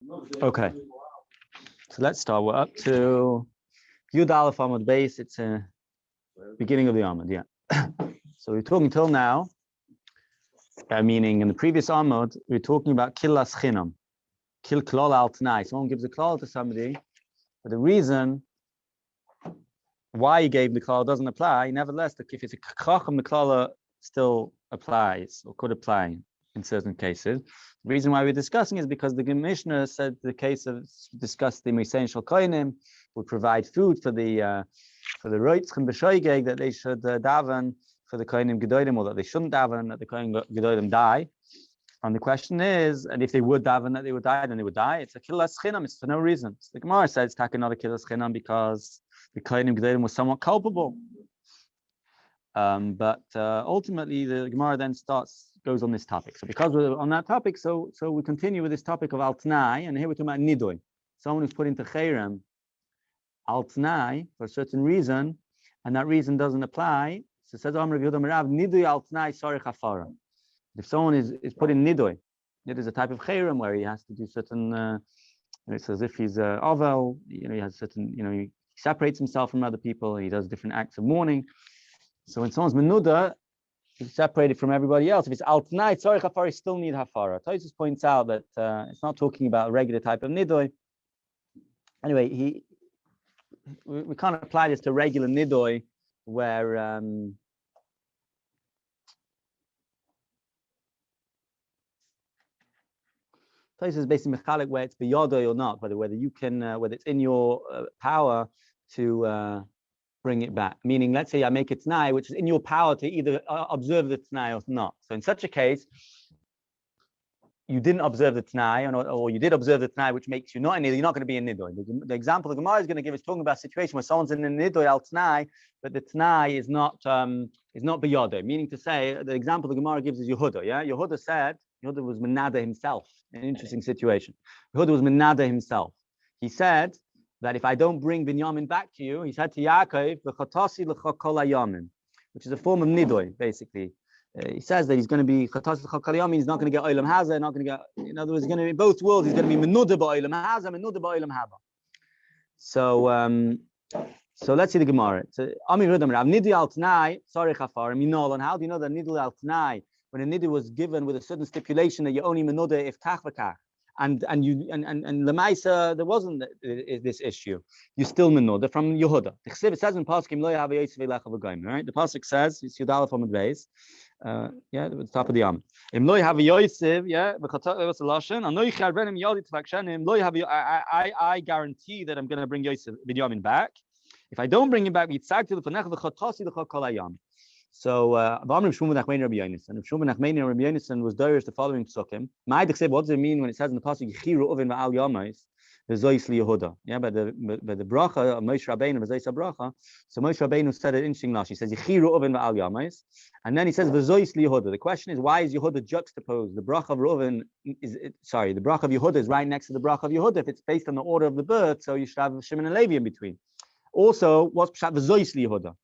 Okay, so let's start. We're up to Yud Aleph Amud Beis. It's a beginning of the Amud, yeah. So we're talking till now, meaning in the previous Amud, we're talking about Killas Chinam, Kil Klal Al T'nai. Someone gives a klal to somebody, but the reason why he gave the klal doesn't apply. Nevertheless, if it's a chacham, the klal still applies or could apply in certain cases. The reason why we're discussing is because the Mishnah said the case of discussed the essential koinim would provide food for the roitzchen b'shoigeg that they should daven for the koinim gedolim, or that they shouldn't daven, that the koinim gedolim die. And the question is, and if they would daven that they would die, then they would die. It's a killas chinam. It's for no reason. So the Gemara says it's not a killas chinam because the koinim gedolim was somewhat culpable. But ultimately, the Gemara then goes on this topic. So because we're on that topic, so we continue with this topic of al-t'nai, and here we're talking about nidoi, someone who's put into cherem al-t'nai for a certain reason, and that reason doesn't apply. So it says nidoi al-t'nai sorich hafara. If someone is put in nidoi, it is a type of cherem where he has to do certain. It's as if he's ovel. He has certain. He separates himself from other people. He does different acts of mourning. So when someone's menuda, he's separated from everybody else. If it's al t'nai, tzorich hafara, still need hafara. Tosfos points out that it's not talking about a regular type of nidoi. Anyway, we can't apply this to regular nidoi where Tosfos is basically mechalik where it's biyodoi or not, whether you can whether it's in your power to bring it back. Meaning, let's say I make a t'nai, which is in your power to either observe the t'nai or not. So in such a case, you didn't observe the t'nai, or you did observe the t'nai, which makes you not in nidoi. You're not going to be in nidoi. The example the Gemara is going to give is talking about a situation where someone's in a nidoi al t'nai, but the t'nai is not biyodoi. Meaning to say, the example the Gemara gives is Yehuda. Yeah, Yehuda was menada himself. An interesting situation. Yehuda was menada himself. He said that if I don't bring Binyamin back to you, he said to Yaakov, "V'chatasi l'cha kol hayamin," which is a form of nidoi, basically. He says that he's going to be chatasi l'cha kol hayamin. He's not going to get olam haza. Not going to get. In other words, he's going to be in both worlds. He's going to be menuda ba'olam haza, menuda ba'olam haba. So let's see the Gemara. So Ami Rudam Rav Nidui al T'nai Sarich Hafar Minol. And how do you know that Nidui al T'nai, when a nidui was given with a certain stipulation that you only menuda if kach v'kach? And Lemaisa, there wasn't this issue. You still menuda from Yehuda. The Chesiv says in Pasuk Lo Yahav Yosef Elecha V'Goyim. Right? The Pasuk says it's Yud Aleph Amud Beis. Yeah, at the top of the Am. Im Lo Yahav Yosef, yeah, what's the lashon? Ano Yichar Benim Yodi Tvakshanim. Lo Yahav. I guarantee that I'm going to bring Yosef Binyamin back. If I don't bring him back, Yitzagti L'Fanecha V'Chatasi L'Cha Kol Hayam. So, Rabbi Shmuel Nachmeni Rabbi Yonasan. If Shmuel Nachmeni Rabbi Yonasan was dirish the following psukim. What does it mean when it says in the pasuk Yichiru Uvin Va'al Yomais V'Zois Liyehuda? Yeah, by the bracha of Moshe Rabbeinu V'Zois Bracha. So Moshe Rabbeinu said an interesting lash. He says Yichiru Uvin Va'al Yomais, and then he says V'Zois Liyehuda. The question is, why is Yehuda juxtaposed? The bracha of Reuven the bracha of Yehuda is right next to the bracha of Yehuda. If it's based on the order of the birth, so you should have Shimon and Levi in between. Also, what's pshat V'Zois Liyehuda?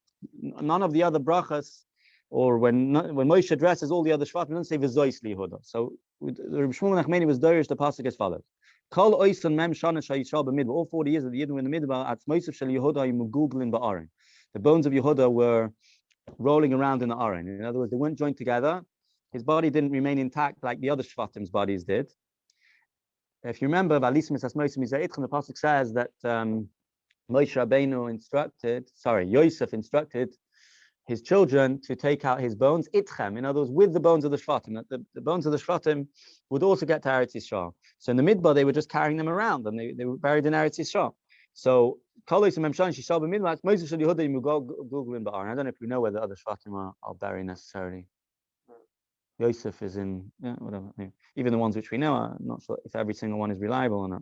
None of the other brachas, or when Moshe addresses all the other shvatim, doesn't say v'zois liyehuda. So Rabbi Shmuel Nachmeni was dirish the pasuk as follows: Kol oisan mem shana shayishal b'midbar. All 40 years of the Yidden were in the midbar. At Moshe shel Yehuda yimuguglim ba'aron. The bones of Yehuda were rolling around in the aron. In other words, they weren't joined together. His body didn't remain intact like the other shvatim's bodies did. If you remember, the pasuk says that Moshe Rabbeinu Yosef instructed his children to take out his bones, itchem, in other words, with the bones of the shvatim. The bones of the shvatim would also get to Eretz Yisrael. So in the midbar, they were just carrying them around, and they were buried in Eretz Yisrael. So I don't know if we know where the other shvatim are buried necessarily. Yosef is in, whatever. Even the ones which we know, I'm not sure if every single one is reliable or not.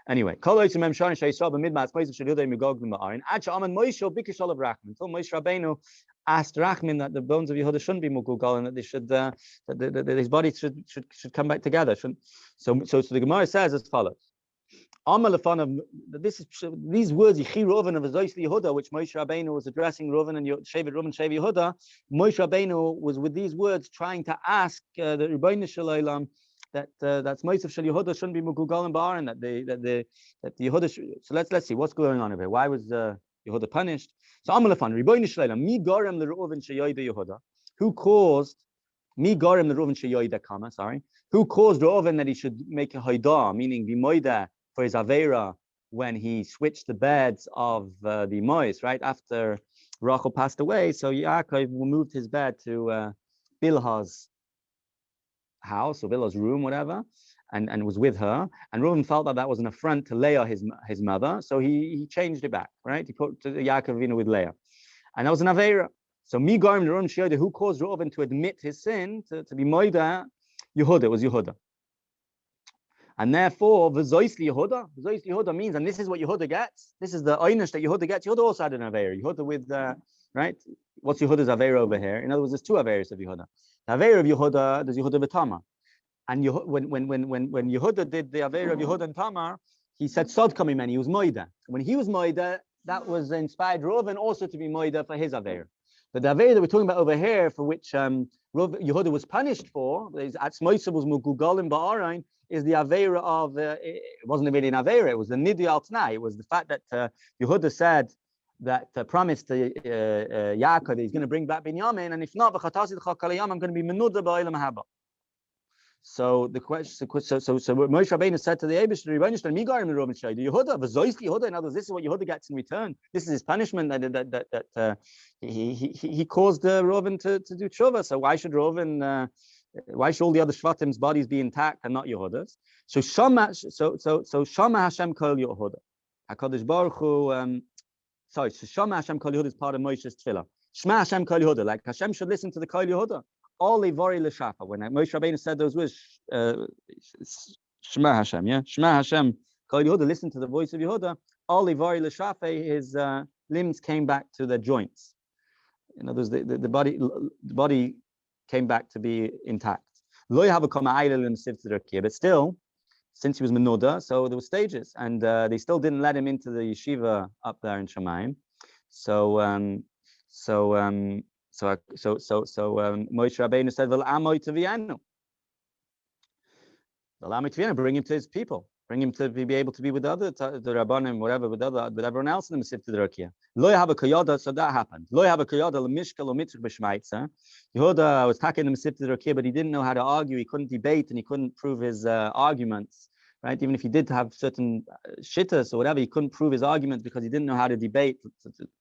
Anyway, until Moshe Rabbeinu asked Rachmin that the bones of Yehuda shouldn't be mugugal and that they should, that his body should come back together. So the Gemara says as follows: these words, Yichiru Oven of Azois Yehuda, which Moshe Rabbeinu was addressing Reuven and Shevet Yehuda. Moshe Rabbeinu was with these words trying to ask the Rebbeinu Shalom that that's Moisef Shel Yehuda shouldn't be Mugugol and Ba'arin, that the Yehuda so let's see what's going on over here. Why was Yehuda punished? So Amalafan, Riboyne Shleila, Mi Gorem L'Reuven Sheyoida Yehuda, who caused Mi Gorem L'Reuven Sheyoida, who caused Reuven that he should make a Haidah, meaning be Moida for his Aveira when he switched the beds of the Mois, right after Rachel passed away. So Yaakov moved his bed to Bilhah's house or Bilhah's room, whatever, and was with her. And Reuven felt that was an affront to Leah, his mother, so he changed it back, right? He put Yaakov with Leah, and that was an Aveira. So Mi Garim Reuven Sheyoda, who caused Reuven to admit his sin, to be Moida, Yehuda, was Yehuda. And therefore, V'zoisli Yehuda means, and this is what Yehuda gets. This is the einish that Yehuda gets. Yehuda also had an Aveira. Yehuda with, right? What's Yehuda's Aveira over here? In other words, there's two Aveiras of Yehuda. The Aveira of Yehuda, there's Yehuda v'Tamar. And when Yehuda did the Aveira of Yehuda and Tamar, he said Sod Kamimeni, he was Moida. When he was Moida, that was inspired Reuven also to be Moida for his Aveira. But the Aveira that we're talking about over here, for which Yehuda was punished for, at Smoisa was Mugugalim Ba'arain, is the Aveira of, it wasn't really an Aveira, it was the Nidi al Tnai. It was the fact that Yehuda said that promised to Yaakov that he's going to bring back Binyamin, and if not, I'm going to be Menuda Ba'olam Haba. So the question, so Moshe Rabbeinu said to the Eibush, Yehuda, Yehuda. In other words, this is what Yehuda gets in return. This is his punishment that he caused Reuven to do tshuva. So why should all the other Shvatim's bodies be intact and not Yehuda's? So Shama Hashem Kol Yehuda. Hakadosh Baruch Hu. So Shama Hashem Kol Yehuda is part of Moshe's tefillah. Shema Hashem Kol Yehuda, like Hashem should listen to the Kol Yehuda. All Ivori l'shafa. When Moshe Rabbeinu said those words, Shema Hashem, yeah, Shema Hashem Kol Yehuda, listen to the voice of Yehuda. All Ivori l'shafa, his limbs came back to their joints. In other words, the body came back to be intact. Lo have a but still, since he was Menuda, so there were stages, and they still didn't let him into the yeshiva up there in Shamayim. So Moshe Rabbeinu said, "Well, Amoy to Vienna. Bring him to his people. Bring him to be able to be with the Rabbanim, whatever, with everyone else in the Masifta Rakia. Lo have a koyoda, so that happened. Lo have a koyoda l'mishkel l'mitzvah b'shmaitza. Yehuda was taking the Masifta Rakia, but he didn't know how to argue. He couldn't debate, and he couldn't prove his arguments. Right? Even if he did have certain shittas or whatever, he couldn't prove his arguments because he didn't know how to debate.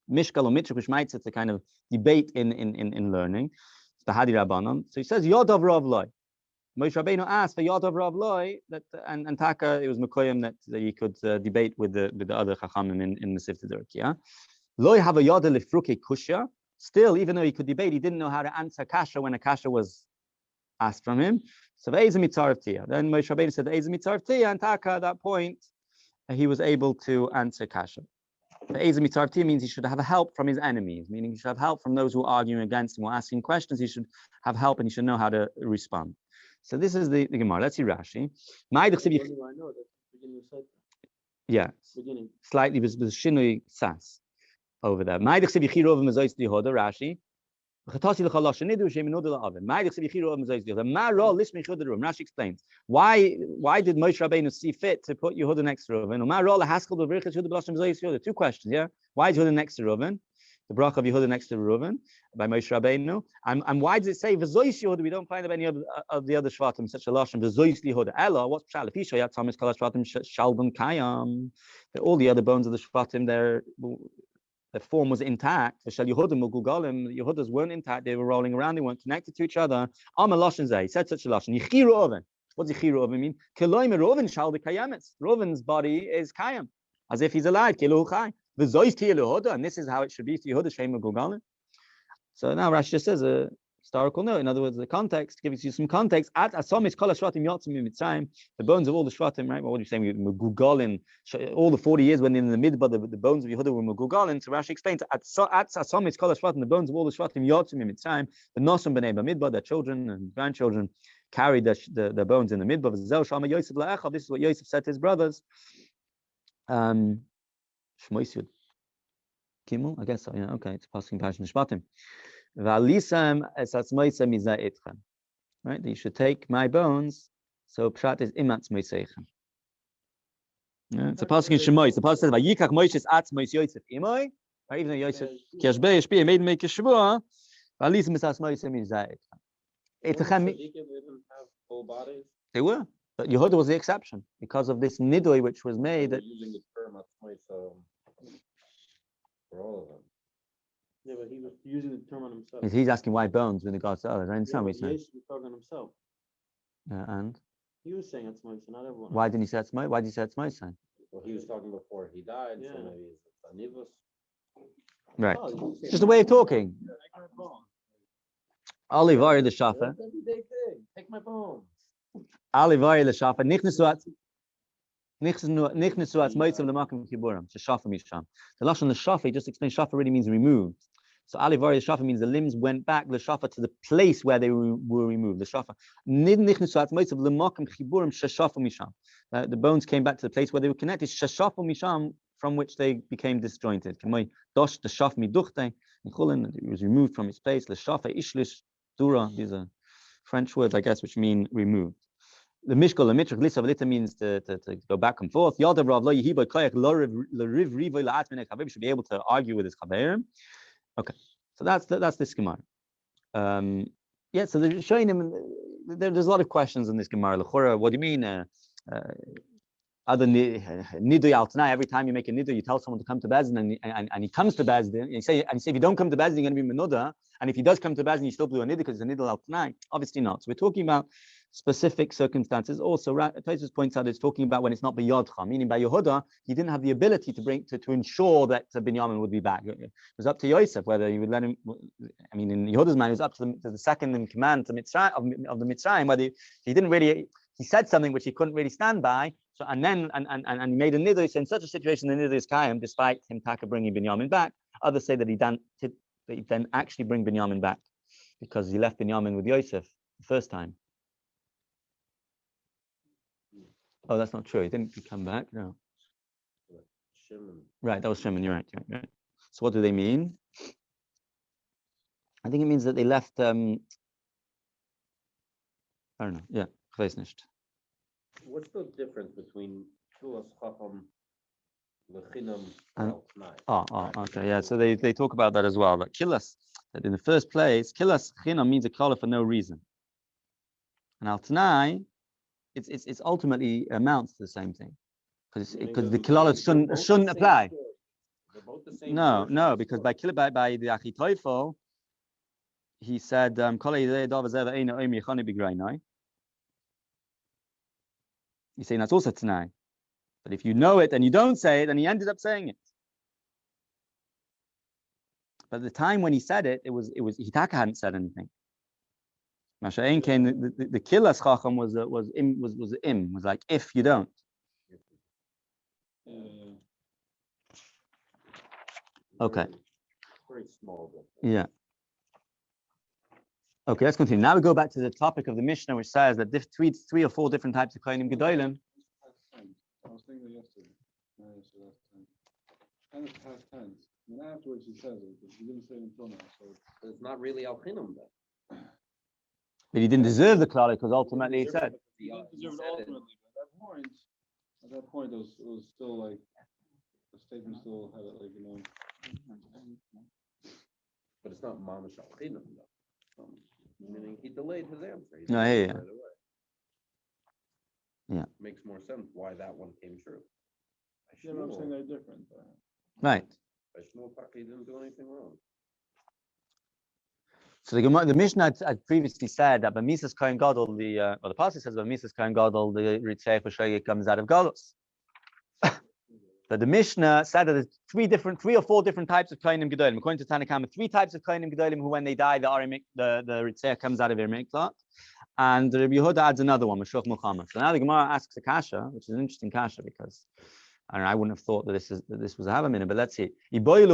Mishkal or mitzvah b'shmaitza, to kind of debate in learning. It's the Hadi Rabbanon. So he says Yodav Rav Loi. Moshe Rabbeinu asked for Yodav Rav Loi, that and Taka, it was Mekoyim that he could debate with the other Chachamim in the Sifta Derek. Loi have a Yoda lifruke kushya. Still, even though he could debate, he didn't know how to answer kasha when a kasha was asked from him. So then Moshe Rabbeinu said Eiza and Taka at that point he was able to answer kasha. Eiza means he should have help from his enemies, meaning he should have help from those who are arguing against him or asking questions. He should have help and he should know how to respond. So this is the Gemara. Let's see Rashi. Yeah, slightly with Shinui Sas over there. Rashi. Rashi explains why did Moshe Rabbeinu see fit to put Yehuda next to Reuven? Two questions, yeah. Why is Yehuda next to Reuven? The bracha of Yehuda next to Reuven by Moshe Rabbeinu, and why does it say V'zois Yehuda? We don't find of any of the other Shvatim such a lashon V'zois Yehuda. Ella, what's pshat? If Yisroel Thomas Kol Shvatim Shalbon Kayam, all the other bones of the Shvatim there. The form was intact. Yehuda's weren't intact. They were rolling around. They weren't connected to each other. He said such a lashon. What does Yichiru Oven mean? Reuven's body is kayam, as if he's alive. And this is how it should be to Yehuda. So now Rashi just says a historical note. In other words, the context gives you some context. At Asomis Kol Shvatim Yotzim Mitzrayim, the bones of all the Shvatim, right? What are you saying? Megugolin, all the 40 years when in the midbar, the bones of Yehuda were Megugolin. So Rashi explains at Asomis Kol Shvatim, the bones of all the Shvatim Yotzim Mitzrayim, the Nosum B'nei B'midbar, their children and grandchildren carried the bones in the midbar. This is what Yosef said to his brothers. Shmois Yud Kimel, I guess so. Yeah, okay, it's passing passion Shvatim. Right, you should take my bones So pshat is imatz moiseichen. It's a pasuk in Shemot. The pasuk says, "Vayikach Moshe atzmos Yosef imoi." Right, even though Yosef kiyashbei yishbi made make a shvua, at least misas Moshe mizayit. It's a chem. They were, but Yehuda was the exception because of this nidui which was made. That using the term atzmos for all of them. Yeah, but he was using the term on himself. he's asking why bones when the God said, "Oh, I understand what he's saying." Yes, he was talking on himself. Yeah, and He was saying it's Moshe, not everyone. why didn't he say it's Moshe? Why did he say it's Moshe? Well, he was talking before he died, Yeah. so maybe it's a nivus. Right, Oh, it's just a way of talking. Olivari the shafa. Everyday thing. Take my bones. Olivari the shafa. Nichnesuat. Nichnesuat moitzav lemakim kiburam. Shafa misham. The lashon the shafa just explained. Shafa really means removed. So Alivari the shafa means the limbs went back the shafa to the place where they were removed. The shafa. Nichnesuat moitzav lemakim kiburam shashafa misham. The bones came back to the place where they were connected. Shashafa misham, from which they became disjointed. Dosh the shaf miduchte. It was removed from its place. The shafa ishlish dura. These are French words, I guess, which mean removed. The mishkol, the mitrach, lisa means to go back and forth. Yadav rav lo yehiba koyach lo riv rivoy la'atmene chaverim, should be able to argue with his chaverim. Okay, so that's this Gemara. Yeah, so they're showing him. There's a lot of questions in this Gemara. L'chora, what do you mean? Other nidu al tanai. Every time you make a nidu, you tell someone to come to Bezdin, and he comes to Bezdin. You say if you don't come to Bezdin, you're going to be menuda. And if he does come to Bezdin, you still do a nidu because it's a nidu al tanai. Obviously not. So we're talking about specific circumstances. Also, Tosfos points out it's talking about when it's not biyodcha, meaning by Yehuda, he didn't have the ability to ensure that Binyamin would be back. It was up to Yosef whether he would let him. I mean, in Yehuda's mind, it was up to the second in command to Mitzrayim, of the Mitzrayim, whether he didn't really. He said something which he couldn't really stand by. So and he made a nidui. So in such a situation, the nidui is kaim, despite him taka bringing Binyamin back. Others say that he then actually bring Binyamin back because he left Binyamin with Yosef the first time. Oh, that's not true. He didn't come back. No. Right, that was Shimon. You're right. So what do they mean? I think it means that they left. I don't know. Yeah, What's the difference between kilas chacham lechinam and al okay, yeah. So they talk about that as well. That kilas, that in the first place, kilas chinam means a kala for no reason, and al tanai, it's ultimately amounts to the same thing, because the kilala shouldn't apply. They're both the same. No, because by the Achitoifel, he said, he's saying that's also Tanai. But if you know it and you don't say it, and he ended up saying it. But at the time when he said it, it was Hitaka hadn't said anything. Masha'en came the killas chacham was like if you don't. Okay. Very small. Yeah. Okay, let's continue. Now we go back to the topic of the Mishnah, which says that three or four different types of Kohanim Gedolim. I was thinking yesterday. And it's past tense. And afterwards he says it, but he didn't say it until now. So it's not really al chinam then. But he didn't deserve the klala because ultimately he said. he didn't deserve it ultimately, but at that point it was still like the statement still had it like But it's not mamash al chinam though. Meaning he delayed his answer. No, I hear you. Right away. Yeah. Makes more sense why that one came true. Yeah, I'm saying they're different. Right. He didn't do anything wrong. So the Mishnah had previously said that Bamisas Kohen Gadol, the passage says Bamisas Kohen Gadol, the Ritzei Chosheya comes out of Galus. But the Mishnah said that there's three or four different types of Kohanim Gedolim. According to Tanakhama, 3 types of Kohanim Gedolim who, when they die, the Ritzei comes out of their miklat. And Rabbi Yehuda adds another one, Mashuch Muhammad. So now the Gemara asks a kasha, which is an interesting kasha because I wouldn't have thought that this was a Havamina, but let's see. The Gemara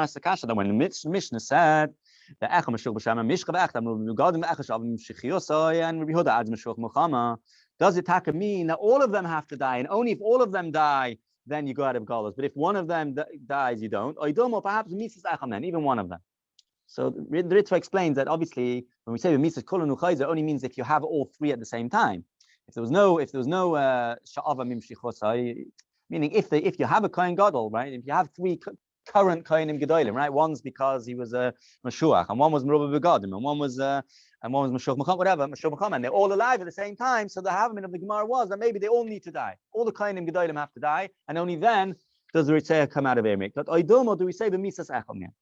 asks a kasha that when the Mishnah said the Echa Mashuch B'Shem Mishcha V'Echtam Rugadim Echa Shavim Shechiosai and Rabbi Yehuda adds Mashuch Muhammad. Does it taka mean that all of them have to die, and only if all of them die, then you go out of Galus? But if one of them dies, you don't. Or perhaps Mises Achamen, even one of them. So the Ritva explains that obviously when we say Misas Kol Nuchayzer, it only means if you have all three at the same time. If there was no Sha'ava Mim Shichosai, meaning if you have a Kohen Gadol, right? If you have three current Kohenim Gedolim, right? One's because he was a Mashuach, and one was Merubah Begadim, and one was Mashuach Macham, whatever, Mashuach Macham, and they're all alive at the same time. So the Havamim of the Gemara was that maybe they all need to die. All the Kohenim Gedolim have to die, and only then does the Ritzeh come out of Emek. But Oidomo, do we say B'misas Echom here?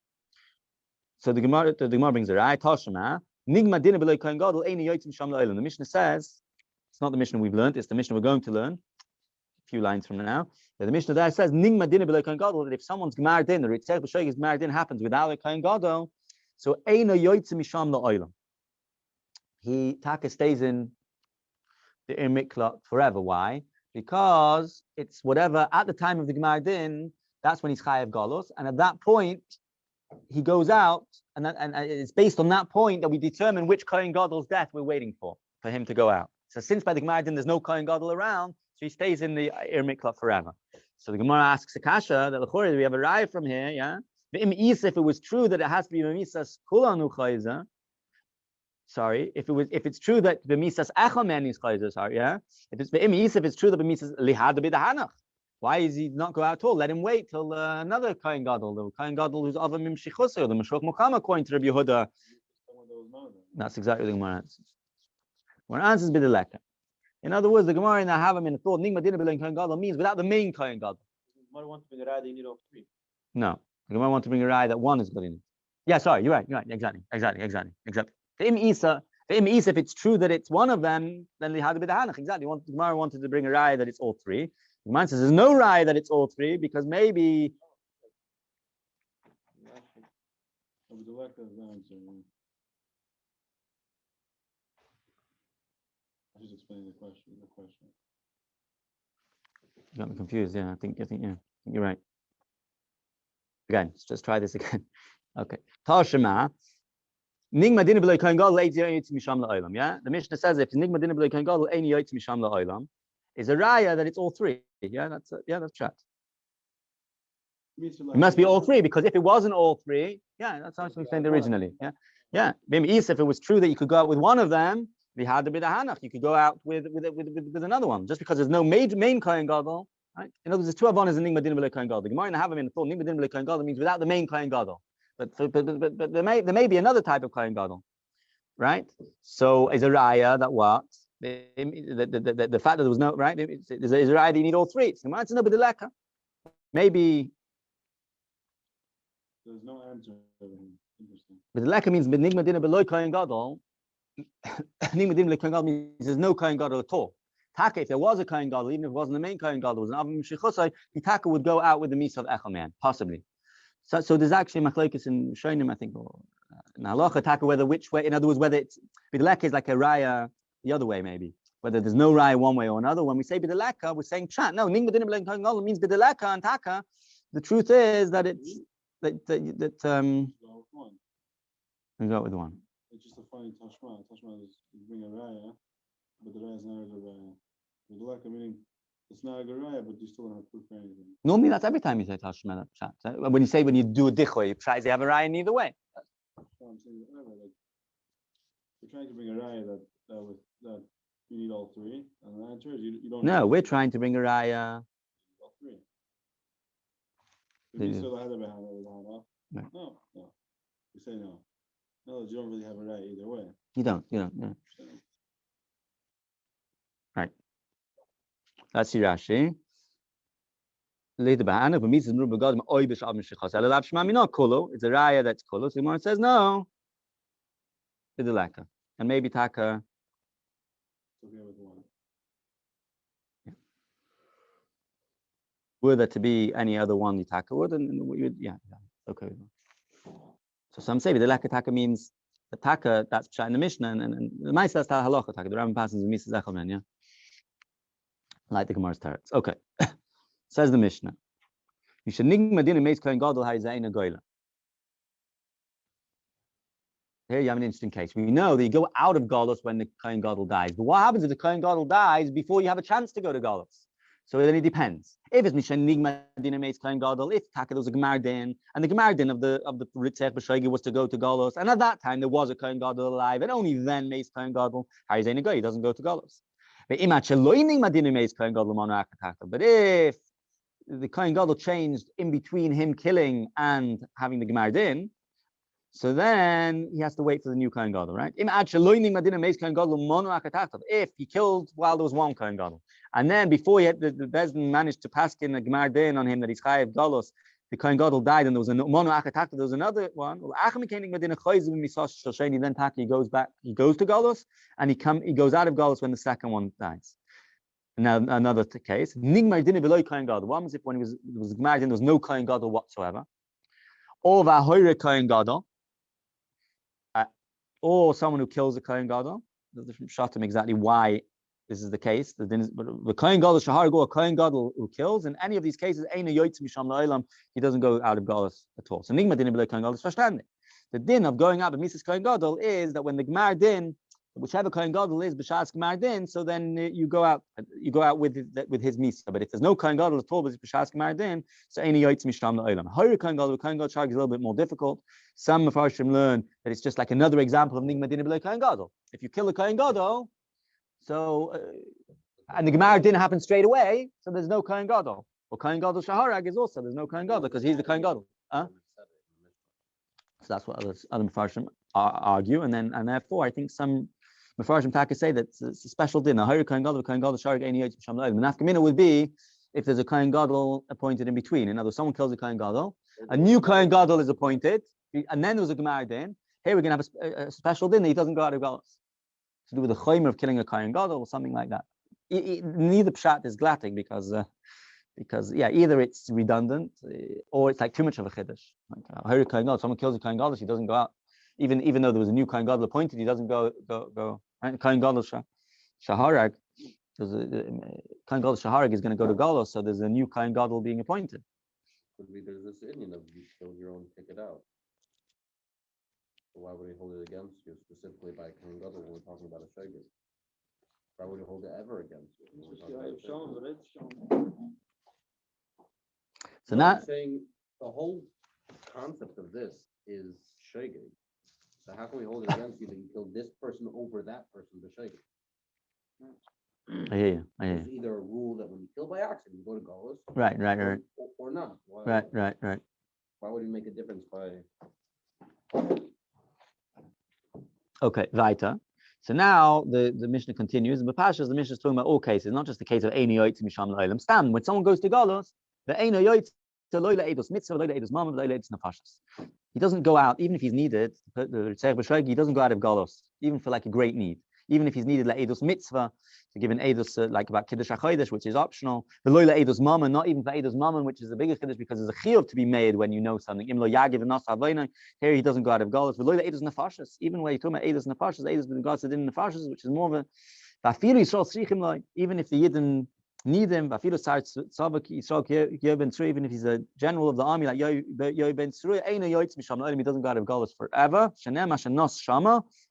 So the Gemara brings it right. Tashma Nigma Dina B'Loi Kohen Gadol Eini Yotzim Sham La'olam. The Mishnah says, it's not the Mishnah we've learned, it's the Mishnah we're going to learn a few lines from now. The Mishnah there says, Nigma Dina B'Loi Kohen Gadol, that if someone's Gemar Din, the Ritzeh B'Shoig's Gemar Din happens without a Kohen Gadol, so Eino Yotzim Sham La'olam. He Taka stays in the Miklat forever. Why? Because it's whatever at the time of the Gemar Din, that's when he's Chayav Galos, and at that point he goes out, and it's based on that point that we determine which Kohen Gadol's death we're waiting for him to go out. So since by the Gemara Din there's no Kohen Gadol around, so he stays in the Ir Miklat forever. So the Gemara asks Akasha that we have a raya from here, yeah. If it was true that it has to be B'misas Kulanu Chayza, sorry, if it's true that B'misas Echamen is Chayza, sorry, yeah. If it's true that B'misas Lihad B'Dahanach, why is he not go out at all? Let him wait till another Kohen Gadol, the Kohen Gadol who's Ava Mim Shichosei, or the Mashuach Mokama, according to Rabbi Yehuda. That's exactly the Gemara answers. When answers B'Deleka. In other words, the Gemara in the Havamim in the thought Nigma Dina B'Loi Kohen Gadol means without the main Kohen Gadol. The Gemara wants to bring a raya that you need all three. No, the Gemara wants to bring a raya that one is good in it. Yeah, sorry, you're right, exactly. The Im Isa, if it's true that it's one of them, then Lihad B'Dahanach, exactly. The Gemara wanted to bring a raya that it's all three. The Gemara says there's no raya that it's all three because maybe. I was explaining the question. You got me confused. Yeah, I think you're right. Again, let's try this again. Okay. Tashema. Nigma Dina B'Loi Kohen Gadol Eini Yotzim Misham La'olam. Yeah, the Mishnah says if Nigma Dina B'Loi Kohen Gadol Eini Yotzim Misham La'olam is a raya that it's all three. Yeah, that's chat. It must be all three because if it wasn't all three, yeah, that's how we explained originally. Yeah. Maybe if it was true that you could go out with one of them, we had a bit of hanach. You could go out with another one just because there's no main Kohen Gadol. Right? In other words, there's two avonas in Nigma Dina B'Loi Kohen Gadol. The Gemara in the Havamim thought Nigma Dina B'Loi Kohen Gadol means without the main Kohen Gadol. But there may be another type of Kohen Gadol, right? So is a raya that what the fact that there was no right is a raya that you need all three. It's no b'deleka. Maybe there's no answer. Interesting. B'deleka means Nigma Dina B'Loi Kohen Gadol. Nigma Dina B'Loi Kohen Gadol means there's no Kohen Gadol at all. Taka, if there was a Kohen Gadol, even if it wasn't the main Kohen Gadol, it was an Avim Shechosai, the Taka would go out with the Misa of Echelman, possibly. So there's actually machlokes in Shonim, I think, or in Halacha Taka, whether which way. In other words, whether it's B'deleka is like a raya the other way, maybe. Whether there's no raya one way or another. When we say B'deleka, we're saying chat. No, Nigma Dina B'Loi Kohen Gadol means B'deleka and Taka. The truth is that it's that we go with the one. It's just a funny tashma. Tashma is bring a raya, but the raya is not a good raya. B'deleka meaning it's not a good raya, but you still don't have proof for anything. Normally, that's every time you say tashma. When you do a dichoy, you try to have a raya in either way. I'm saying whatever. Like we're trying to bring a raya that you need all three, and the answer is you don't. No, we're trying to bring a raya. All three. They You do. still have a no. No. You say no. No, you don't really have a raya either way. You don't. Right. That's Rashi. Later, it's a raya that's kolo. So the Gemara says no. B'deleka, and maybe Taka. Okay with one. Were there to be any other one, the Taka would, and we would, okay. So some say B'deleka Taka means the Taka that's in the Mishnah, and the Ma'aseh that's halacha Taka. The Rabbi passes the Misas Echelman, yeah. Like the Gemara's teretz. Okay. Says the Mishnah. You should nigma din meis Kohen Gadol ha'zayin goyla. Here you have an interesting case. We know that you go out of Galus when the Kohen Gadol dies. But what happens if the Kohen Gadol dies before you have a chance to go to Galus? So then it depends. If it's Mishan Nigma Dina Meis Klein Gadol, if Taka was a Gemar Din, and the Gemar Din of the Ritzech B'Shoigi was to go to Golos, and at that time there was a Klein Gadol alive, and only then Meis Klein Gadol, how is he go? He doesn't go to Golos. But if the Klein Gadol changed in between him killing and having the Gemar Din, so then he has to wait for the new Kohen Gadol, right? If he killed while there was one Kohen Gadol, and then before he had, the Bezdin managed to pass in a Gemar Din on him that he's Chayev Galos, the Kohen Gadol died, and there was a Mono Akatakta, there was another one. Then he goes back, he goes to Galos, and he goes out of Galos when the second one dies. Now another case, Nigmar Din below Kohen Gadol. One was if when it was Gemar Din, there was no Kohen Gadol whatsoever. Or Vahoire Kohen Gadol. Or someone who kills a Kohen Gadol. There's different shatim exactly why this is the case. The Kohen Gadol Shahar go a Kohen Gadol who kills. In any of these cases, Eina Yoitz Misham La'olam, he doesn't go out of Galus at all. So Nigma Din B'Lei Kohen Gadol is verstanden. The din of going out of Mises Kohen Gadol is that when the Gemar Din, whichever Kohen Gadol is B'Shas Gemar Din, so then you go out with his Misa. But if there's no Kohen Gadol at all, but it's B'Shas Gemar Din, so Eina Yoitz Misham La'olam. Higher Kohen Gadol Shahar is a little bit more difficult. Some Mefarshim learn that it's just like another example of Nigma Din B'Lei Kohen Gadol. If you kill a Kohen Gadol, so and the Gemar didn't happen straight away, so there's no Kohen Gadol. Well, Kohen Gadol Shaharag is also there's no Kohen Gadol because he's the Kohen Gadol. So that's what other Mefarshim argue, and therefore I think some Mefarshim Taka say that it's a special din. A higher Kohen Gadol Shaharag Eini Yotzim Sham La'olam. The nafkamina would be if there's a Kohen Gadol appointed in between. In other words, someone kills a Kohen Gadol, a new Kohen Gadol is appointed, and then there was a Gemar din. Here we're going to have a special din that he doesn't go out of Galus. To do with the chaymer of killing a Kohen Gadol or something like that. Neither pshat is glatting because either it's redundant or it's like too much of a chiddush. Like Kohen Gadol, someone kills a Kohen Gadol, he doesn't go out. Even though there was a new Kohen Gadol appointed, he doesn't go. Right? Kohen Gadol Shaharag, Kohen Gadol Shaharag is going to go to Galus, so there's a new Kohen Gadol being appointed. Could be there's this Indian of you killed your own ticket out. So why would he hold it against you specifically by Kohen Gadol when we're talking about a shegir? Why would he hold it ever against you? So now I'm saying the whole concept of this is shegir. So how can we hold it against you that you killed this person over that person, the shegir? I hear you. There's either a rule that when you kill by accident, you go to Galus. Right. Or not. Right. Why would he make a difference by? Okay, weiter. So now the Mishnah continues. In the Pashas, the Mishnah is talking about all cases, not just the case of Eini Yoitz Misham La'olam. Stand when someone goes to Galus, the Eini Yoitz to Loila Eidos Mitzvah, Loila Eidos Mama, Loila Eidos Nefashos. He doesn't go out, even if he's needed. The Ritzech B'Shoigi, he doesn't go out of Galus, even for like a great need. Even if he's needed like Eidos Mitzvah, to give an Eidos like about Kiddush HaChodesh, which is optional. The Loila Eidos Mama, not even for Eidos Mama, which is a bigger Kiddush because there's a chiyuv to be made when you know something. Here he doesn't go out of Galus. The Loila Eidos Nefashos, even where you're talking about Eidos Nefashos, Eidos with regards to Din Nefashos, which is more of a even if the Yidden need him, even if he's a general of the army like Yoy Ben Tzruya, he doesn't go out of Galus forever.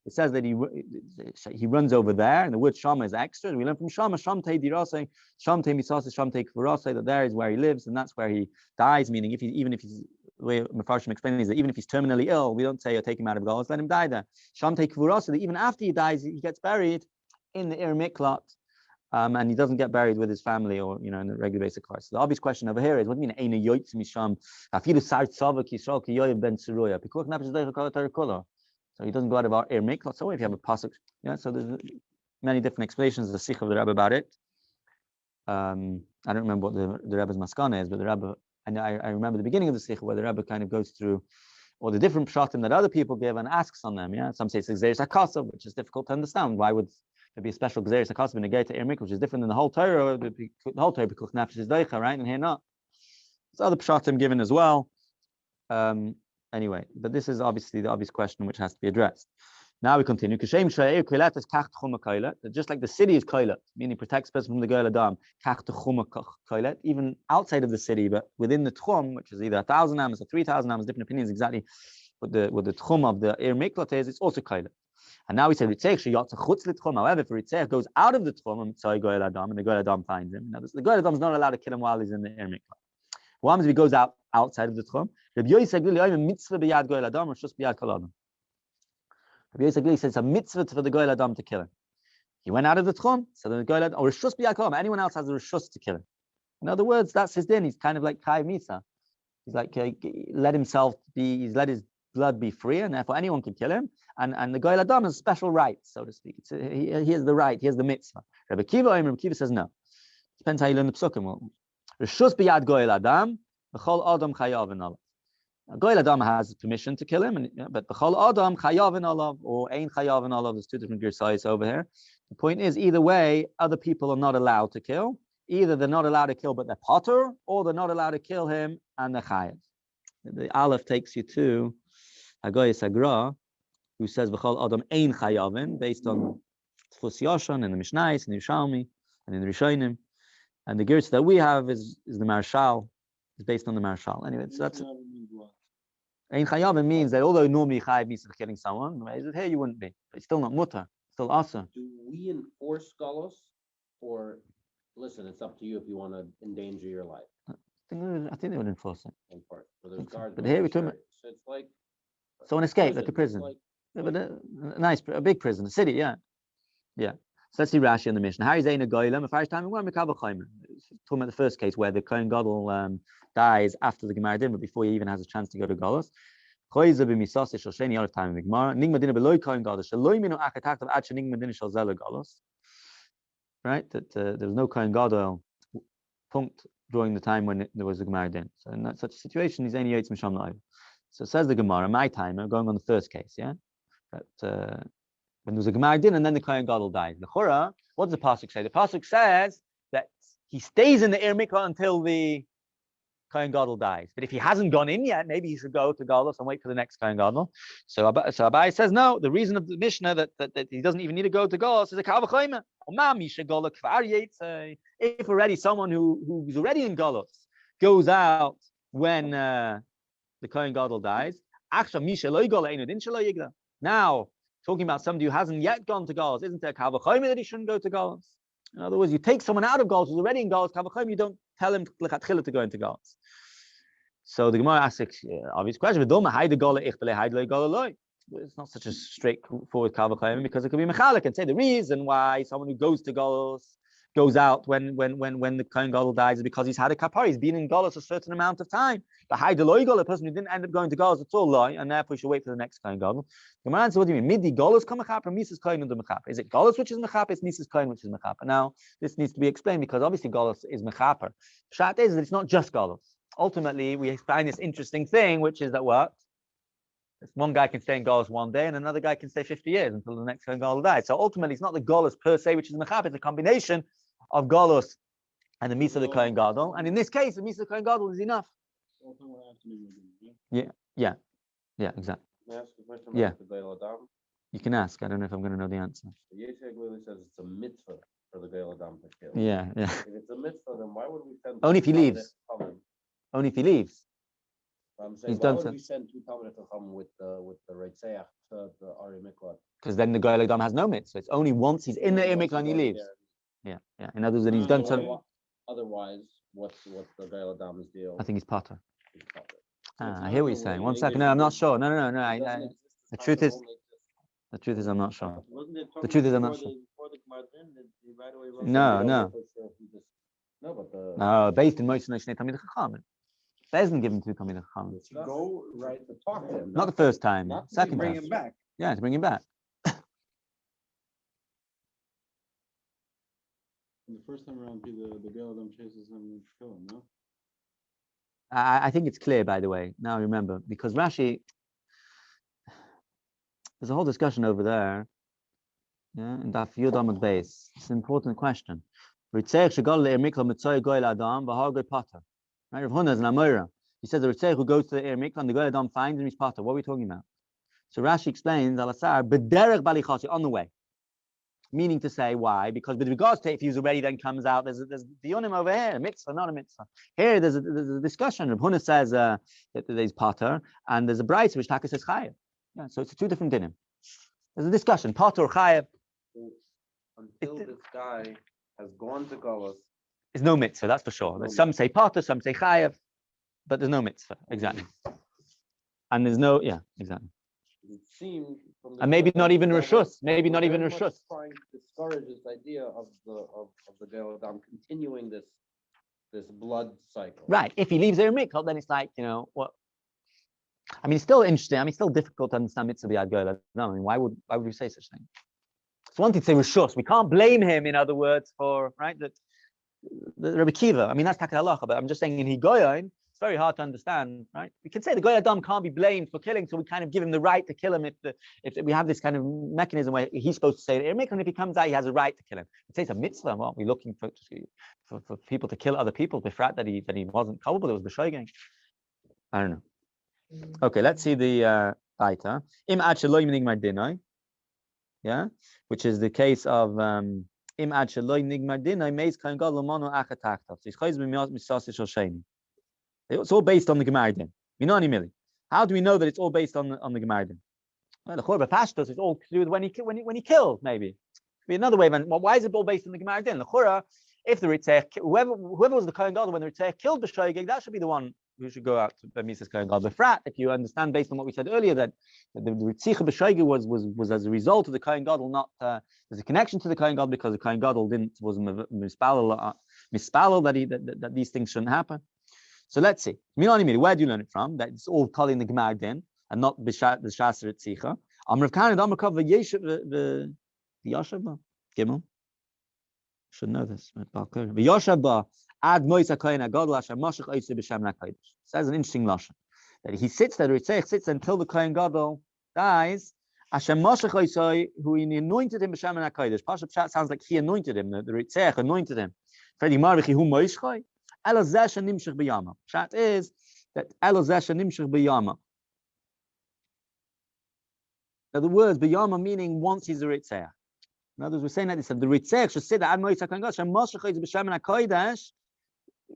It says that he runs over there, and the word Shama is extra. We learn from Shama, Shamtei Dirase, Shamtei Misase, Shamtei Kvarase, that there is where he lives, and that's where he dies, meaning even if he's the way Mefarshim explains is that even if he's terminally ill, we don't say, take him out of Galus, let him die there. Shamtei Kvarase, that even after he dies, he gets buried in the Ir Miklat. And he doesn't get buried with his family or, in a regular basis course. So the obvious question over here is, what do you mean, Eina Yoitz Misham? So he doesn't go out of our Ir Miklat. So if you have a pasuk, so there's many different explanations of the Sikh of the Rabbi about it. I don't remember what the Rebbe's maskana is, but the Rebbe, I remember the beginning of the Sikh where the Rebbe kind of goes through all the different pshatim that other people give and asks on them. Some say it's Gzeres HaKasav, which is difficult to understand. Why would there be a special Gzeres HaKasav in a gate to Ir Miklat, which is different than the whole Torah? The whole Torah B'Kuch Nefesh is Deicha, right? And here not. There's other pshatim given as well. Anyway, but this is obviously the obvious question which has to be addressed. Now we continue. Just like the city is koilet, meaning protects person from the goel adam, even outside of the city, but within the tchum, which is either 1,000 amos or 3,000 amos, different opinions exactly what the tchum of the Ir Miklat is, it's also koilet. And now we say Ritzech sheyatza chutz l'tchum. However, if Ritzech goes out of the tchum and Mitzay Goel Adam, and the Goel Adam finds him, now the Goel Adam is not allowed to kill him while he's in the Ir Miklat. What happens if he goes outside of the tchum? Rabbi Yisroel says mitzvah b'yad Goel Adam or just b'yad kol Adam. Rabbi Yisroel says it's a mitzvah for the Goel Adam to kill him. He went out of the tchum, so the Goel Adam or rishus b'yad kol Adam. Anyone else has a rishus to kill him. In other words, that's his din. He's kind of like Chayiv Misa. He's like let himself be. He's let his blood be free, and therefore anyone can kill him. And the Goel Adam has special rights, so to speak. He has the right. He has the mitzvah. Rabbi Kiva says no. Depends how you learn the psukim. Well, rishus b'yad Goel Adam, b'chol Adam chayav v'nalav. Goel Adam has permission to kill him, but b'chol Adam chayav v'nalav or ein chayav v'nalav. There's two different girsayos over here. The point is, either way, other people are not allowed to kill. Either they're not allowed to kill, but they're potter, or they're not allowed to kill him and they're chayav. The Aleph takes you to Hagoy Sagra, who says v'chol Adam ein chayavin, based on Tfus Yoshan and the Mishnais and the Yerushalmi and in the Rishonim. And the Gertz that we have is the Marshal, is based on the Marshal. Anyway, so that's ein chayavin means that although normally chayav means killing someone, here you wouldn't be, but it's still not mutter, still asa. Do we enforce galus, or listen, it's up to you if you want to endanger your life? I think they would enforce it. In part, so there's guards. But here we're talking about so it's like someone escaped, like a prison. But a big prison, a city, yeah. So let's see Rashi in the Mishnah. How is Ein a Goylem? The first time we went Mekabel Chaimer. Talking about the first case where the Kohen Gadol dies after the Gemara Din, but before he even has a chance to go to Galus. Choyze b'misas shel sheni other time in the Gemara. Ning Medina beloy Kohen Gadol shel loy minu akataktav ad shening Medina shel zel Galus. Right, that there was no Kohen Gadol punct during the time when there was a Gemara Din. So in that such a situation, he's only Yotz Misham La'ov. So says the Gemara, my timer, going on the first case, yeah? But when there was a Gemara Din and then the Kohen Gadol died. The Chura, what does the Pasuk say? The Pasuk says that he stays in the Ir Mikvah until the Kohen Gadol dies. But if he hasn't gone in yet, maybe he should go to Galus and wait for the next Kohen Gadol. So Abai says, no, the reason of the Mishnah that he doesn't even need to go to Galus is a Kal V'chomer. If already someone who's already in Galus goes out when the Kohen Gadol dies, now talking about somebody who hasn't yet gone to Galus, isn't there a Kal V'chomer that he shouldn't go to Galus? In other words, you take someone out of Galus who's already in Galus, Kal V'chomer, you don't tell him to go into Galus. So the Gemara asks obvious question: it's not such a straightforward Kal V'chomer because it could be mechalik and say the reason why someone who goes to Galus goes out when the Kohen Gadol dies is because he's had a kapara, he's been in Galus a certain amount of time. The Haidaloi Gadol, a person who didn't end up going to Galus, it's all lie, and therefore you should wait for the next Kohen Gadol. The Gemara answers, what do you mean? Midi Galus come mechaper, Mises Kohen under mechaper. Is it Galus which is mechaper? It's Mises Kohen which is mechaper. Now this needs to be explained because obviously Galus is mechaper. Shat is that it's not just Galus. Ultimately, we find this interesting thing, which is that what? One guy can stay in Galus one day, and another guy can stay 50 years until the next Kohen Gadol dies. So ultimately, it's not the Galus per se, which is mechaper. It's a combination of Galus and the Misa of the Kohen Gadol. And in this case, the Misa of the Kohen Gadol is enough. Yeah, exactly. Can I ask a question Yeah. about the Goel Adam? You can ask. I don't know if I'm going to know the answer. The Yisroel clearly says it's a mitzvah for the Goel Adam to kill. Yeah. If it's a mitzvah, then why would we send Only if he two leaves. Talmidei Chachamim? Only if he leaves. I'm saying, He's why done would so. we send two Talmidei Chachamim with the Reitzeach to the Ari Miklat? Because then the Goel Adam has no mitzvah. It's only once he's in the Ir Mikvah and he leaves. Yeah. In other words, that he's done so. Otherwise, what's the Goel Adam's deal? I think he's potter. He's potter. I hear what you're saying. One second. No, I'm not sure. No. The truth is, I'm not sure. The truth is, I'm not sure. No. No, but the No, based in Moshe Shnei Talmidei Chachamim. Doesn't give him two Talmidei Chachamim. go right to talk to him. Not the first time. Not to Second bring time. him back. Yeah, to bring him back. The first time around, the Goel Adam chases him and kill him, no? I think it's clear, by the way. Now I remember, because Rashi, there's a whole discussion over there. Yeah, in Daf Yud Amud Beis. It's an important question. Ritzech shegal le'ir mikla mitzoy goel adam v'hargoy potter. Right, Rav Huna is an Amora. He says the Ritzech who goes to the Ir Mikla and the goel adam finds him, he's potter. What are we talking about? So Rashi explains alasar b'derech balichasi, on the way. Meaning to say, why? Because with regards to if he was already then comes out, there's the onim over here, a mitzvah, not a mitzvah. Here, there's a discussion. Rav Huna says that there's potter, and there's a brayta which Taka says chayav. Yeah, so it's two different dinim. There's a discussion. Potter or chayev. Until this guy has gone to Golos. There's no mitzvah, that's for sure. No Some say potter, some say chayev, but there's no mitzvah, exactly. And there's no, yeah, exactly. It seemed from the And maybe not even that rishus, maybe we're not even very much rishus. trying to discourage this idea of the Geil Adam continuing this blood cycle. Right. If he leaves there mikvah, then it's like, what? I mean, it's still interesting. I mean, it's still difficult to understand mitzvah b'yad goyel. No, I mean, why would we say such thing? So one thing to say rishus. We can't blame him, in other words, for right that the Rabbi Kiva. I mean, that's taken halacha, but I'm just saying in higoyin, it's very hard to understand, right? We can say the goy adam can't be blamed for killing, so we kind of give him the right to kill him if we have this kind of mechanism where he's supposed to say it. And if he comes out, he has a right to kill him. It says a mitzvah. Well, we're looking for people to kill other people, befrat that he wasn't culpable. It was b'shoiging. I don't know. Okay, let's see the Aita. Im ad shelo nigmar dinai. Yeah, which is the case of im ad shelo nigmar dinai meis kain gadol manu achatachtav. It's all based on the Gemara din. How do we know that it's all based on the Gemara din? Well, the Chorba Pashtos is all to do with when he killed, maybe. Be another way. Why is it all based on the Gemara din? The Chorba, if the Ritzech, whoever was the Kohen Gadol when the Ritzech killed the Shoigeg, that should be the one who should go out to Mises Kohen Gadol. Befrat, if you understand based on what we said earlier, that the Ritzich b'Shoigeg was as a result of the Kohen Gadol, not there's a connection to the Kohen Gadol because the Kohen Gadol was mispalel that these things shouldn't happen. So let's see. Where do you learn it from? That it's all calling the Gemara din and not the Shaser Ritzicha. Rav Kahana Damakov the Yashaba Gimel. Should know this. Yashaba ad Moisa Kohen Agadol Asher Mashach Oisei B'Shem Nakodesh. Says an interesting lashon that he sits there. Ritzech sits until the Kohen Gadol dies. Asher Mashach Oisei, who he anointed him B'Shem Nakodesh. Pasha Pshat sounds like he anointed him. The Ritzech anointed him. Fredi Marvichi Hu Moishchai. Elazesha nimshach b'yama. Pshat is that Elazesha nimshach b'yama. Now the words b'yama meaning once he's a ritzeh. In other words, we're saying that the ritzeh should say that ad moitz hakohen gadol shemashach is b'shem hakodesh.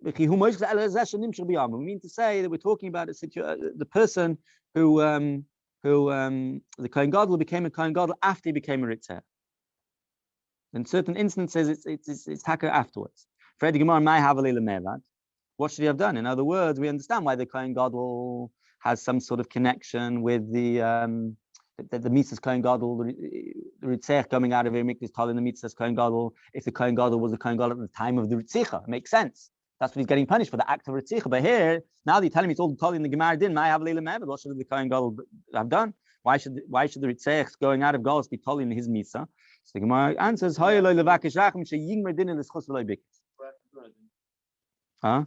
We mean to say that we're talking about the person who the kohen gadol became a kohen gadol after he became a ritzeh. In certain instances, it's taka afterwards. What should he have done? In other words, we understand why the Kohen Gadol has some sort of connection with the Mitzvah's Kohen Gadol, the Ritzech coming out of Mikvah's Tal in the Mitzvah's Kohen Gadol. If the Kohen Gadol was the Kohen Gadol at the time of the Ritzicha, it makes sense. That's what he's getting punished for, the act of Ritzicha. But here, now they're telling me it's all Tal in the Gemara din. What should the Kohen Gadol have done? Why should the Ritzech going out of Galus be Tal in his Mitzvah? So the Gemara answers, huh?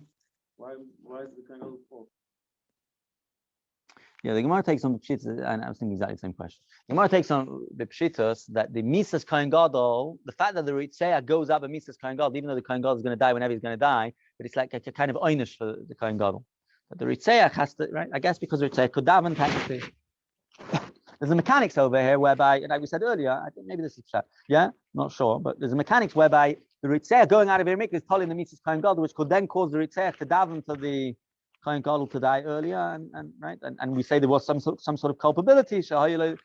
Why is the kind of fault? Yeah, the Gemara takes on the pshitas, and I was thinking exactly the same question. The Gemara takes on the pshitas that the Mises Kohen Gadol, the fact that the Ritzeh goes up a Mises Kohen Gadol, even though the Kohen Gadol is going to die whenever he's going to die, but it's like a kind of einish for the Kohen Gadol. But the Ritzeh has to, right? I guess because the Ritzeh could daven technically. There's a mechanics over here whereby, like we said earlier, I think maybe this is chat. Yeah, not sure, but there's a mechanics whereby the Ritzeh going out of here is telling the Mitzvah's Kohen Gadol, which could then cause the Ritzeh to daven to the Kohen Gadol to die earlier, and we say there was some sort of culpability. The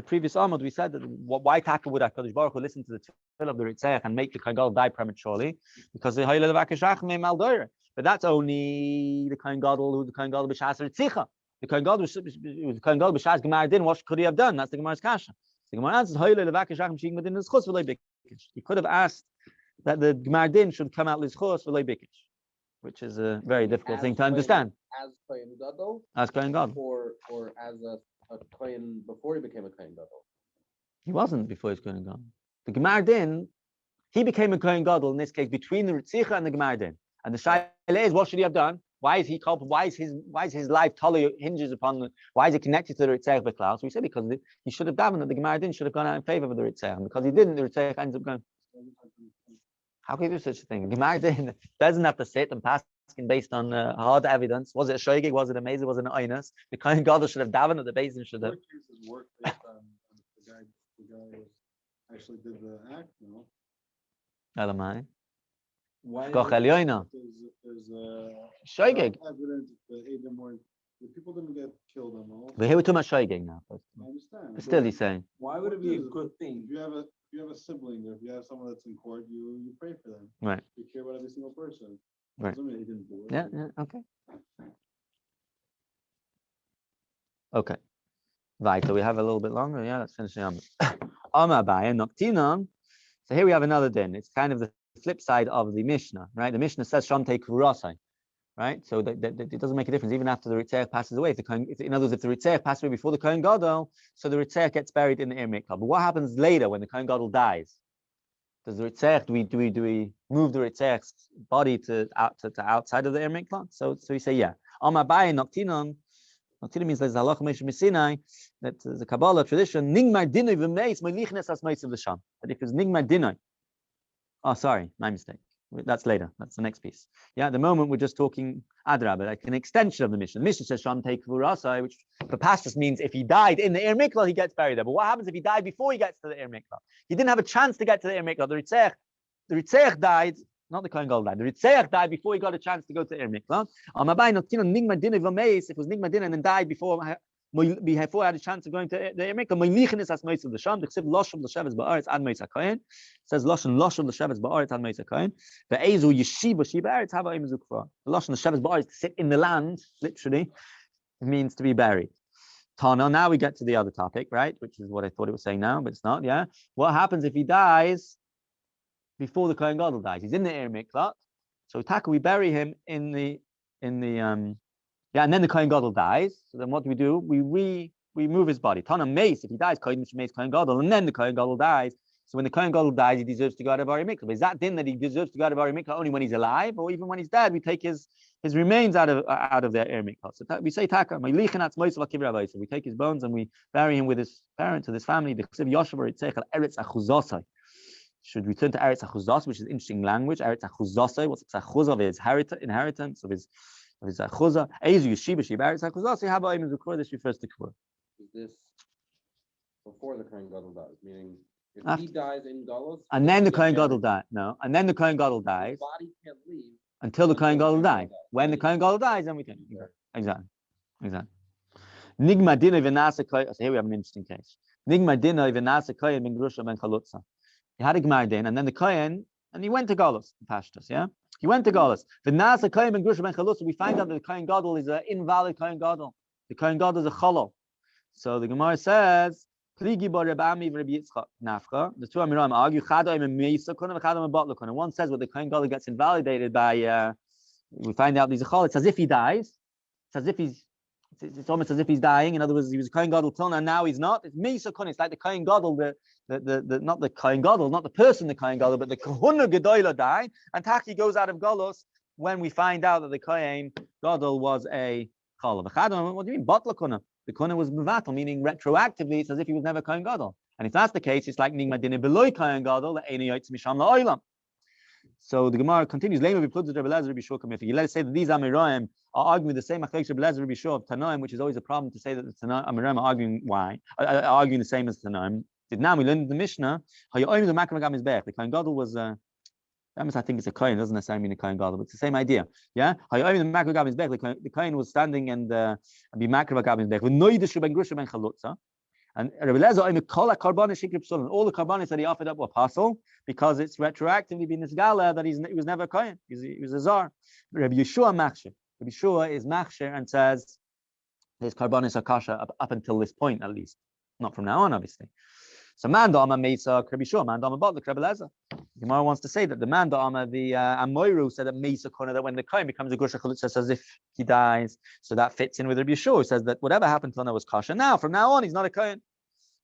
previous Amud, we said that why Taka would HaKadosh Baruch Hu listen to the tefillah of the Ritzeh and make the Kohen Gadol die prematurely? Because the Hayil Levakish Rachmim Aldoire. But that's only the Kohen Gadol who the Kohen Gadol b'shas Ritzicha. The Kohen Gadol was the Kohen Gadol b'shas Gemara din. What could he have done? That's the Gemara's kasha. The Gemara answers, he could have asked that the Gemara din should come out l'schus v'lo bikish, which is a very difficult thing to understand. As Kohen Gadol? As Kohen Gadol. Or as a Kohen before he became a Kohen Gadol? He wasn't before he was Kohen Gadol. The Gemara din, he became a Kohen Gadol in this case between the Ritzicha and the Gemara din. And the shaila is, what should he have done? Why is he culpable? Why is his life totally hinges upon why is it connected to the Ritzeh B'Klal? So we say because he should have davened that the Gemara din should have gone out in favor of the Ritzeh, and because he didn't, the Ritzeh ends up going. How can you do such a thing? The Gemara din doesn't have to sit and pass based on hard evidence. Was it a shoygig? Was it a mezid? Was it an oinus? The Kohen Gadol should have davened, or the Beis Din should have. Work based on the guy actually did the act, no? Elamai. Why Koch Elyoina. there's Shoygig. evidence that Adam weren't The people didn't get killed on all. But here we're talking about Shoigeg now. I understand. But still, he's saying. Why would it be a good thing? If you have a sibling, or if you have someone that's in court, you pray for them. Right. You care about every single person. Right. Doesn't mean he didn't do it. Yeah, okay. Okay. Right, so we have a little bit longer. Yeah, let's finish the Amar Abaya, Noktinon. So here we have another din. It's kind of the flip side of the Mishnah, right? The Mishnah says Shamtei Kurasai, right? So that it doesn't make a difference even after the Ritzach passes away. In other words, if the Ritzach passes away before the Kohen Gadol, so the Ritzach gets buried in the Ir Mikvah. But what happens later when the Kohen Gadol dies? Does the Ritzach, do we move the Ritzach's body to outside of the Ir Mikvah? So we say, yeah. Amar Abaya, Noktinon. Noktinon means there's halacha Moshe Missinai, that the Kabbalah tradition, Nigmar Dinoi v'meis moilichnes as meis of the sham. But if it's Nigmar Dinoi, oh, sorry, my mistake. That's later. That's the next piece. Yeah, at the moment we're just talking Adrabah, like an extension of the Mishnah. The Mishnah says Sham Tei Kvurasai, which for Pashtus means if he died in the Ir Mikvah, he gets buried there. But what happens if he died before he gets to the Ir Mikvah? He didn't have a chance to get to the Ir Mikvah. The Ritzach died. Not the Kohen Gadol died. The Ritzach died before he got a chance to go to Ir Mikvah. If it was Nigmar Dinah and then died before he had a chance of going to the Ir Mikvah, Moilichnes as Mois of the Sham. The Ksiv Loshav L'Sheves Ba'aretz Ad Mois HaKohen. Says Loshav L'Sheves Ba'aretz Ad Mois HaKohen. The Ezu Yeshiva Shiva Eretz Hava Im Zukva. The Loshav L'Sheves Ba'aretz, to sit in the land, literally, it means to be buried. Tana. Now we get to the other topic, right? Which is what I thought it was saying now, but it's not. Yeah. What happens if he dies before the Kohen Gadol dies? He's in the Ir Mikvah, so we bury him in the and then the Kohen Gadol dies. So then what do? We move his body. Tana Mace, if he dies, Kohen Gadol, and then the Kohen Gadol dies. So when the Kohen Gadol dies, he deserves to go out of Ir Mikvah. But is that din that he deserves to go out of Ir Mikvah only when he's alive, or even when he's dead? We take his remains out of their Ir Mikvah. So we say Taka, so we take his bones and we bury him with his parents, with his family. The Ksiv Yoshav Ritzechel Eretz Achuzosai. Should return to Eretz Achuzos, which is interesting language. Eretz Achuzosai, what's Achuz of his inheritance of his Achuzah. Ezu Yeshiva Shiva Eretz Achuzosai. How about even Zukur? This refers to Kur. Is this before the Kohen Gadol dies? Meaning, if he dies in Galus, and then the Kohen Gadol dies. No, and then the Kohen Gadol dies. His body can't leave until the Kohen Gadol dies. When the Kohen Gadol dies, then we can. Exactly. Nigma Dina Venasa Kohen. So here we have an interesting case. Nigma Dina Venasa Kohen Ben Grusha Ben Chalutza. He had a Gemar Din, and then the Kohen, and he went to Galus, Pashtus, yeah? He went to Galus. Venasa Kohen Ben Grusha Ben Chalutza. We find out that the Kohen Gadol is an invalid Kohen Gadol. The Kohen Gadol is a Chalal. So the Gemara says, the two Amiram argue, and one says what the Kohen Gadol gets invalidated by, we find out he's a Chol. It's as if he dies. It's almost as if he's dying. In other words, he was a Kohen Gadol till now he's not. It's Misa Kun. It's like the Kohen Gadol, not the Kohen Gadol, not the person the Kohen Gadol, but the Kahuna Gedola died. And Taki goes out of Galus when we find out that the Kohen Gadol was a Chol. What do you mean? Batla Kuna. The Kuna was Mevatel, meaning retroactively, it's as if he was never Kohen Gadol. And if that's the case, it's like Nigma Dine Beloy Kohen Gadol, the Eini Yoitz Misham La'olam. So the Gemara continues. Let us say that these Amiraim are arguing the same Achleik Rabbi Lezer Rabbi Shua of Tanaim, which is always a problem to say that the Amiraim are arguing arguing the same as Tanaim. Now we learned in the Mishnah how the Kohen Gadol was I think it's a Kohen, doesn't necessarily mean a Kohen Gadol, but it's the same idea. Yeah? The Kohen was standing and be Makra Gabin's back. And Rabbi Lezer, all the karbanis that he offered up were apostle because it's retroactively been this gala that he was never a Kohen. He was a Zar. Rabbi Yeshua Machshir. Rabbi Yeshua is Machshir and says his karbanis are kasha up until this point at least. Not from now on, obviously. So man da'ama Mesa, Rabbi Yeshua, man da'ama Batlik, Rabbi Lezer. Gemara wants to say that the man da'ama, the Amoiru said that Mesa Kona, that when the Kohen becomes a Gusha Chalutza, says as if he dies. So that fits in with Rabbi Yeshua, who says that whatever happened till now was kasha. Now, from now on, he's not a Kohen.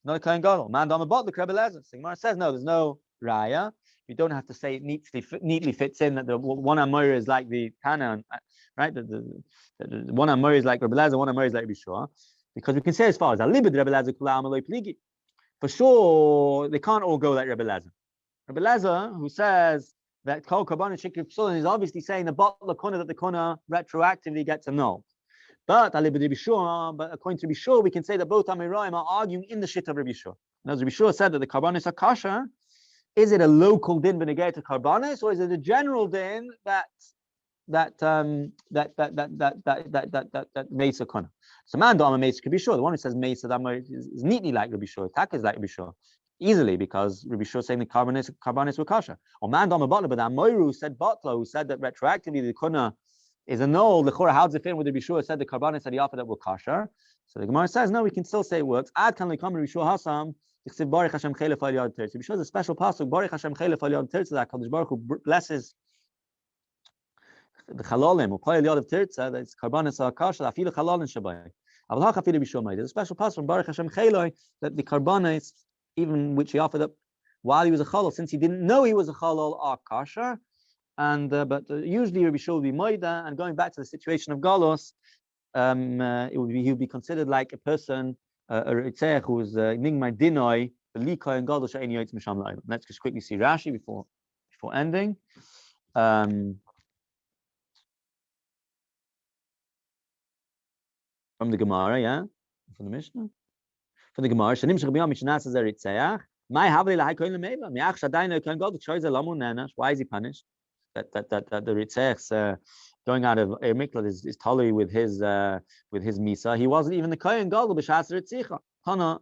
Not a Kohen Gadol. Man da'ama Batlik, Rabbi Lezer. So Gemara says, no, there's no raya. You don't have to say it neatly fits in that the one Amoiru is like the Tana, right? The one Amoiru is like Rabbi Lezer, one Amoiru is like Rabbi Yeshua. Because we can say as far as Alibid Rabbi Lezer Kula Amaloi Pligi. For sure, they can't all go like Rabbi Lezer. Rabbi Lezer, who says that Kol Karban and Shikri Psulin, is obviously saying the Batla Kuna that the Kuna retroactively gets annulled. But according to Rabbi Shua, we can say that both Amiraim are arguing in the shit of Rabbi Shua. And as Rabbi Shua said that the Karbanis are kasha, is it a local din benegay to Karbanis, or is it a general din that Mesa Kana. So man Dama Mesa could be sure. The one who says Mesa is neatly like Rabbi Shur. Tak is like Rabbi Shur. Easily, because Rabbi Shur saying the carbonates were kasha. Or man Dama Butler, but that Moiru said Butler, who said that retroactively the Kana is a null. The Chora, how does it fit with Rabbi Shur said the carbonates that he offered that were kasha. So the Gemara says, no, we can still say it works. Ad can come Rabbi Shur Hasam. Baruch Hashem Chelef Al Yad Tertz. Rabbi Shur is a special pasuk. Baruch Hashem Chelef Al Yad Tertz. That Kadosh Baruch Hu blesses the chalolim or play Yad of Tirtza, that's karbanis akasha, afilu chalolim shabai. Avlach afilu bishomai. There's a special passage from Baruch Hashem Cheloi that the karbanis, even which he offered up while he was a chalol, since he didn't know he was a chalol, are kasha. And but usually Rabbi Shul would be moida. And going back to the situation of Galos, he would be considered like a person, a ritzech who is nigmar dinoi, the likoi and Galos she'eni yoytz misham la'olam. Let's just quickly see Rashi before ending. From the Gemara, yeah, from the Mishnah, from the Gemara. Shanim shechbiyam mishnah says eritzeach. My havli lahai koyin lemeva. Miach shadayna koyin god choice lamu nenash. Why is he punished? That the ritzech's going out of miklat is totally with his misa. He wasn't even the koyin god b'shas ritzicha. Hana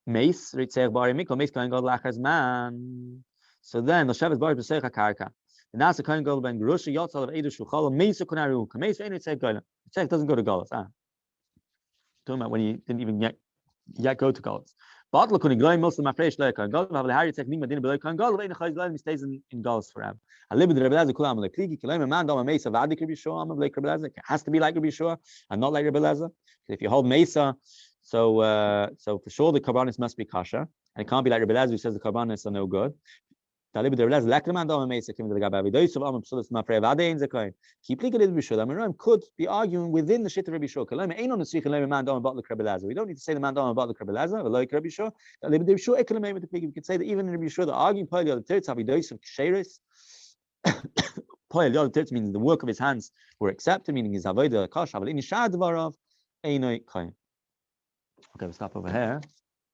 meis ritzech bari miklat meis koyin god lachas man. So then the Shabbos bari b'secha karka. The nasa koyin god ben gerusha yotzal of edu shuchal meis kunaru kameis ve'enu ritzech goyla. Ritzech doesn't go to Galos. Talking about when he didn't even yet go to Galos. But look, when he going most of my fresh like Galos, have the Harry technique, but didn't be like Galos. When he stays in Galos forever. I live with Rabbi Lezer. Kulam like Kligi. Kulam a man. Dama Mesa. Vadik Rabbi Shua. I'm like Rabbi Lezer. It has to be like Rabbi Shua and not like Rabbi Lezer. If you hold Mesa, so for sure the karbanis must be kasha, and it can't be like Rabbi Lezer who says the karbanis are no good. Keep could be arguing within the shit of Rabbi Shua. We don't need to say the man down about the Rabbi Lazar, like Rabbi Shua. We could say that even in Rabbi Shua, the arguing part of the Tertz have dose of ksheris. Part of the Tertz means the work of his hands were accepted, meaning his avodah kash. Okay, we'll stop over here.